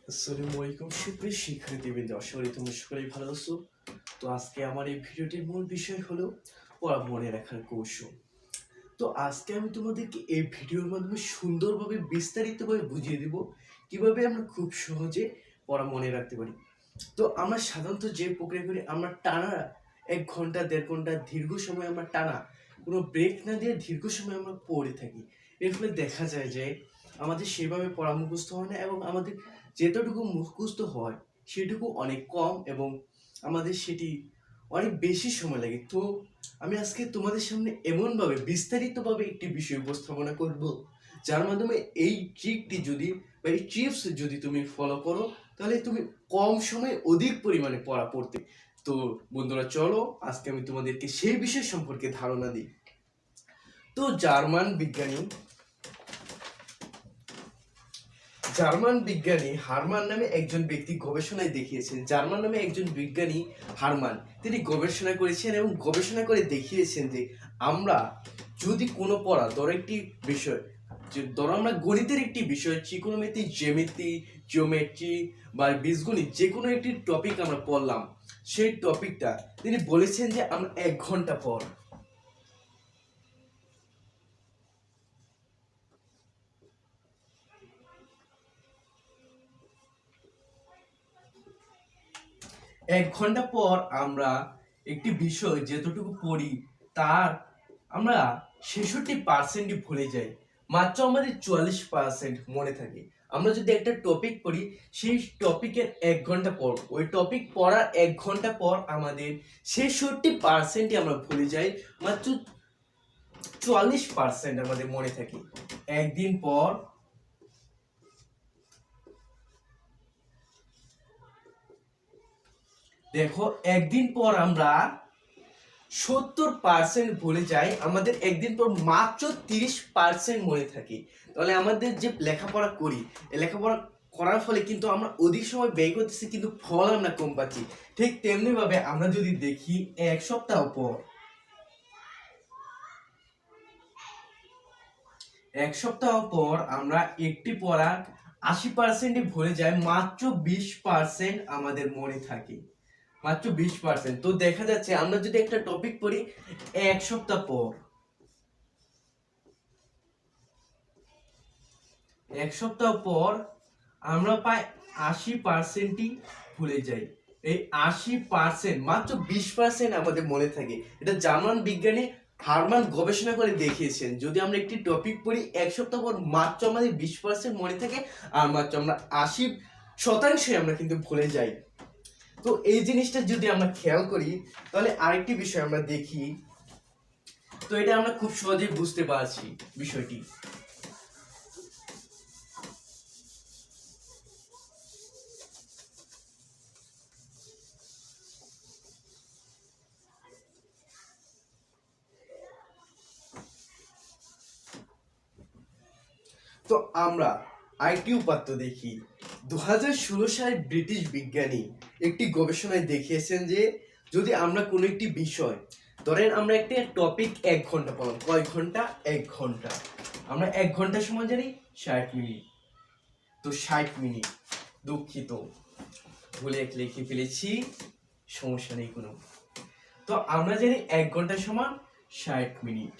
আসসালামু আলাইকুম সুপ্রিয় শিক্ষার্থীবৃন্দ, আশা করি তোমরা সকলেই ভালো আছো। তো আজকে আমার এই ভিডিওটির মূল বিষয় হলো পড়া মনে রাখার কৌশল। তো আজকে আমি তোমাদেরকে এই ভিডিওর মাধ্যমে সুন্দরভাবে বিস্তারিতভাবে বুঝিয়ে দেব কিভাবে আমরা খুব সহজে পড়া মনে রাখতে পারি। তো আমরা সাধারণত যে প্রক্রিয়া করি, আমরা টানা 1 ঘন্টা 1.5 ঘন্টা দীর্ঘ সময় আমরা টানা কোনো ব্রেক না দিয়ে দীর্ঘ সময় আমরা পড়ে থাকি। এর ফলে দেখা যায় যে আমাদের সেভাবে পড়া মুখস্থ হয় না, এবং আমাদের যেতটুকু মুখস্থ হয় সেটুকু অনেক কম, এবং আমাদের সেটি অনেক বেশি সময় লাগে। তো আমি আজকে তোমাদের সামনে এমনভাবে বিস্তারিতভাবে একটি বিষয় উপস্থাপনা করব, যার মাধ্যমে এই ট্রিকটি যদি বা এই টিপস যদি তুমি ফলো করো, তাহলে তুমি কম সময়ে অধিক পরিমাণে পড়া পড়তে। তো বন্ধুরা, চলো আজকে আমি তোমাদেরকে সেই বিষয় সম্পর্কে ধারণা দিই। তো জার্মান বিজ্ঞানী হারমান নামে একজন ব্যক্তি গবেষণায় দেখিয়েছেন, জার্মান নামে একজন বিজ্ঞানী হারমান, তিনি গবেষণা করেছেন এবং গবেষণা করে দেখিয়েছেন যে আমরা যদি কোনো পড়া, ধরো একটি বিষয়, ধরো আমরা গণিতের একটি বিষয়, ত্রিকোণমিতি, জ্যামিতি, জিওমেট্রি বা বীজগণিত, যে কোনো একটি টপিক আমরা পড়লাম, সেই টপিকটা তিনি বলেছেন যে আমরা 1 ঘন্টা পর 1 ঘন্টা পর আমরা একটি বিষয় যেতটুকু পড়ি তার আমরা 66% ভুলে যাই, মাত্র আমাদের 44% মনে থাকে। আমরা যদি একটা টপিক পড়ি, সেই টপিকের 1 ঘন্টা পর, ওই টপিক পড়ার 1 ঘন্টা পর আমাদের 66% আমরা ভুলে যাই, মাত্র 44% আমাদের মনে থাকে। একদিন পর দেখো, একদিন পর আমরা 70% ভুলে যাই, আমাদের একদিন পর মাত্র 30% মনে থাকে। তাহলে আমাদের যে লেখাপড়া করি, এই লেখাপড়া করার ফলে কিন্তু আমরা অধিক সময় ব্যয় করতেছি, কিন্তু ফল আমরা কম পাচ্ছি। ঠিক তেমনি ভাবে আমরা যদি দেখি এক সপ্তাহ পর আমরা একটি পড়া 80% ভুলে যাই, মাত্র 20% আমাদের মনে থাকে, মাত্র 20%। তো দেখা যাচ্ছে আমরা যদি একটা টপিক পড়ি এক সপ্তাহ পর, আমরা প্রায় 80%ই ভুলে যাই। এই 80%, মাত্র 20% আমাদের মনে থাকে। এটা জার্মান বিজ্ঞানী হারমান গবেষণা করে দেখিয়েছেন, যদি আমরা একটি টপিক পড়ি 1 সপ্তাহ পর, মাত্র আমাদের 20% মনে থাকে, আর মাত্র আমরা 80% আমরা কিন্তু ভুলে যাই। তো এই জিনিসটা যদি আমরা খেয়াল করি, তাহলে আরেকটি বিষয় আমরা দেখি। তো এটা আমরা খুব সহজেই বুঝতে পারছি বিষয়টি। তো আমরা আরেকটি উপাত্ত দেখি। 2016 সালে ব্রিটিশ বিজ্ঞানী একটি গবেষণায় দেখিয়েছেন যে যদি আমরা কোনো একটি বিষয়, ধরেন আমরা একটা টপিক 1 ঘন্টা পড়লাম, কয় ঘন্টা? 1 ঘন্টা। আমরা 1 ঘন্টা সময় জানি 60 মিনিট। তো 60 মিনিট, দুঃখিত ভুলে লিখে ফেলেছি, সমস্যা নেই কোনো। তো আমরা জানি 1 ঘন্টা সমান 60 মিনিট।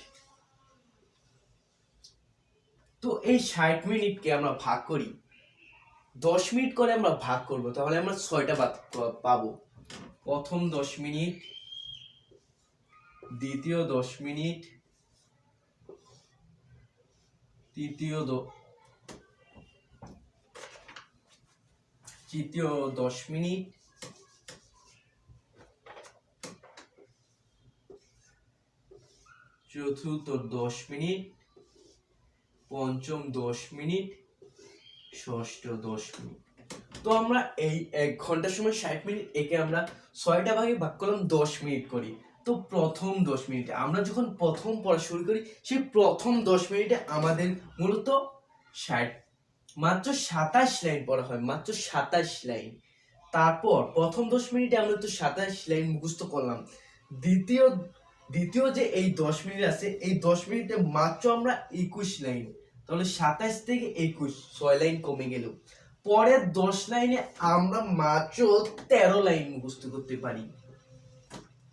তো এই 60 মিনিটকে আমরা ভাগ করি, 10 মিনিট করে আমরা ভাগ করব, তাহলে আমরা 6টা পাবো। প্রথম 10 মিনিট, দ্বিতীয় 10 মিনিট, তৃতীয় 10 মিনিট, চতুর্থ 10 মিনিট, পঞ্চম 10 মিনিট, ষষ্ঠ 10 মিনিট। তো আমরা এই 1 ঘন্টার সময় 60 মিনিট, একে আমরা 6টা ভাগে ভাগ করলাম, 10 মিনিট করি। তো প্রথম 10 মিনিটে আমরা যখন প্রথম পড়া শুরু করি, সেই প্রথম 10 মিনিটে আমাদের মূলত 60, মাত্র 27 লাইন পড়া হয়, মাত্র 27 লাইন। তারপর প্রথম 10 মিনিটে আমরা তো 27 লাইন মুখস্থ করলাম। দ্বিতীয় যে এই 10 মিনিট আছে, এই 10 মিনিটে মাত্র আমরা 21 লাইন, তাহলে 27 থেকে 21, 6 লাইন কমে গেল। পরের 10 লাইনে আমরা মাত্র 13 লাইন মুখস্থ করতে পারি।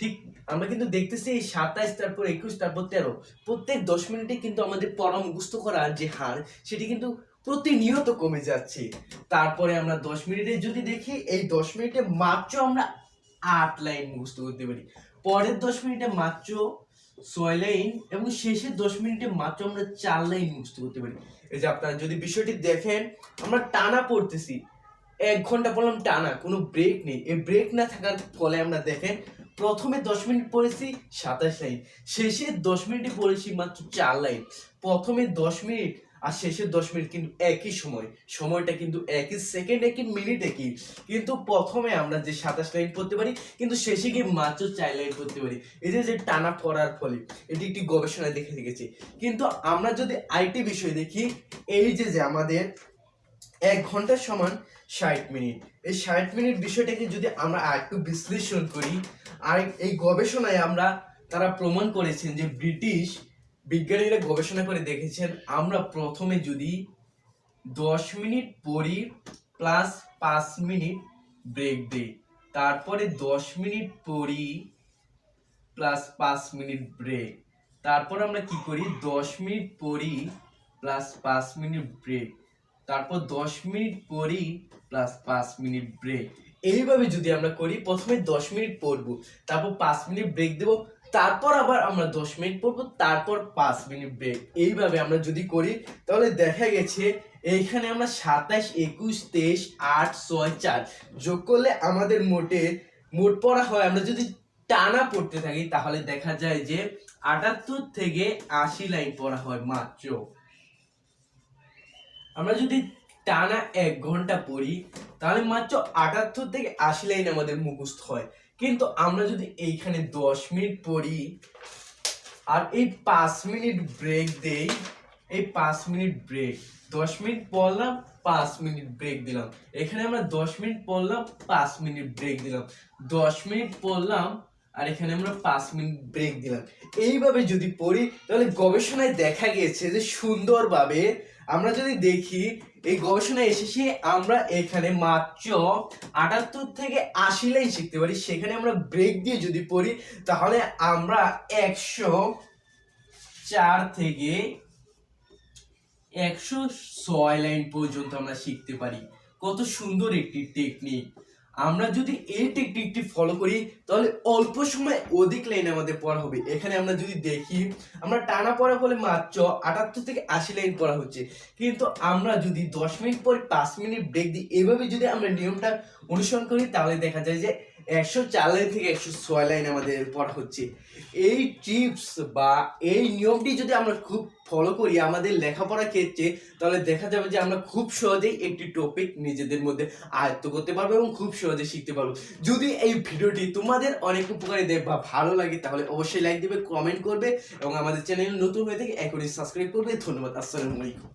ঠিক আমরা কিন্তু দেখতেছি এই 27, তারপর 21, তারপর 13 প্রত্যেক 10 মিনিটে কিন্তু আমাদের পড়া মুখস্থ করার যে হার সেটি কিন্তু প্রতিনিয়ত কমে যাচ্ছে। তারপরে আমরা 10 মিনিটে যদি দেখি, এই 10 মিনিটে মাত্র আমরা 8 লাইন মুখস্থ করতে পারি, পরের 10 মিনিটে মাত্র 6 লাইন এবং শেষের 10 মিনিটে মাত্র আমরা 4 লাইন মুখস্থ করতে পারি। এই যে আপনারা যদি বিষয়টি দেখেন, আমরা টানা পড়তেছি, 1 ঘন্টা পড়লাম টানা, কোনো ব্রেক নেই। এই ব্রেক না থাকার ফলে আমরা দেখেন প্রথমে 10 মিনিট পড়েছি 27 লাইন, শেষে 10 মিনিটে পড়েছি মাত্র 4 লাইন। প্রথমে 10 মিনিট আর শেষের 10 মিনিট কিন্তু একই সময়, সময়টা কিন্তু একই সেকেন্ড, একই মিনিট একই, কিন্তু প্রথমে আমরা যে 27 লাইন পড়তে পারি কিন্তু শেষে গিয়ে মাত্র 4 লাইন পড়তে পারি। এই যে টানা পড়ার ফলে এটি একটি গবেষণায় দেখে গেছে। কিন্তু আমরা যদি আইটি বিষয় দেখি, এই যে আমাদের 1 ঘন্টা সমান 60 মিনিট, এই 60 মিনিট বিষয়টাকে যদি আমরা আরেকটু বিশ্লেষণ করি, আর এই গবেষণায় তারা প্রমাণ করেছেন যে ব্রিটিশ বিজ্ঞানীরা গবেষণা করে দেখেছেন, আমরা প্রথমে যদি 10 মিনিট পড়ি প্লাস 5 মিনিট ব্রেক দিই, তারপরে 10 মিনিট পড়ি প্লাস 5 মিনিট ব্রেক, তারপর আমরা কি করি 10 মিনিট পড়ি প্লাস 5 মিনিট ব্রেক, তারপর 10 মিনিট পড়ি প্লাস 5 মিনিট ব্রেক। এইভাবে যদি আমরা করি, প্রথমে 10 মিনিট পড়বো, তারপর 5 মিনিট ব্রেক দেবো, তারপর আবার আমরা 10 মিনিট পড়বো, তারপর 5 মিনিট ব্রেক। এইভাবে আমরা যদি করি তাহলে দেখা গেছে এইখানে আমরা 27, 21, 23, 8, 6, 4 যোগ করলে আমাদের মোট পড়া হয়, আমরা যদি টানা পড়তে থাকি তাহলে দেখা যায় যে 78 থেকে 80 লাইন পড়া হয় মাত্র। আমরা যদি টানা 1 ঘন্টা পড়ি তাহলে মাত্র 78 থেকে 80 লাইন আমাদের মুখস্থ হয়। কিন্তু আমরা যদি এইখানে 10 মিনিট পড়ি আর এই 5 মিনিট ব্রেক দেই, এই 5 মিনিট ব্রেক, 10 মিনিট পড়লাম 5 মিনিট ব্রেক দিলাম, এখানে আমরা 10 মিনিট পড়লাম 5 মিনিট ব্রেক দিলাম, 10 মিনিট পড়লাম আর এখানে আমরা 5 মিনিট ব্রেক দিলাম। এইভাবে যদি পড়ি তাহলে গবেষণায় দেখা গেছে যে সুন্দরভাবে আমরা যদি দেখি, এই গবেষণায় এসেছে আমরা এখানে মাত্র 78 থেকে 80 লাইন শিখতে পারি, সেখানে আমরা ব্রেক দিয়ে যদি পড়ি তাহলে আমরা 104 থেকে 106 লাইন পর্যন্ত আমরা শিখতে পারি। কত সুন্দর একটি টেকনিক! আমরা যদি এই টেকনিকটি ফলো করি তাহলে অল্প সময় অধিক লাইন আমাদের পড়া হবে। এখানে আমরা যদি দেখি, আমরা টানা পড়া বলে মাত্র 78 থেকে 80 লাইন পড়া হচ্ছে, কিন্তু আমরা যদি 10 মিনিট পর 5 মিনিট ব্রেক দিই, এভাবে যদি আমরা নিয়মটা অনুসরণ করি তাহলে দেখা যায় যে 104 লাইন থেকে 106 লাইন আমাদের পড়া হচ্ছে। এই টিপস বা এই নিয়মটি যদি আমরা খুব ফলো করি আমাদের লেখাপড়ার ক্ষেত্রে, তাহলে দেখা যাবে যে আমরা খুব সহজেই একটি টপিক নিজেদের মধ্যে আয়ত্ত করতে পারবো এবং খুব সহজে শিখতে পারবো। যদি এই ভিডিওটি তোমাদের অনেক উপকারী দেয় বা ভালো লাগে তাহলে অবশ্যই লাইক দেবে, কমেন্ট করবে এবং আমাদের চ্যানেল নতুন হয়ে থাকে এখনই সাবস্ক্রাইব করবে। ধন্যবাদ। আসসালামু আলাইকুম।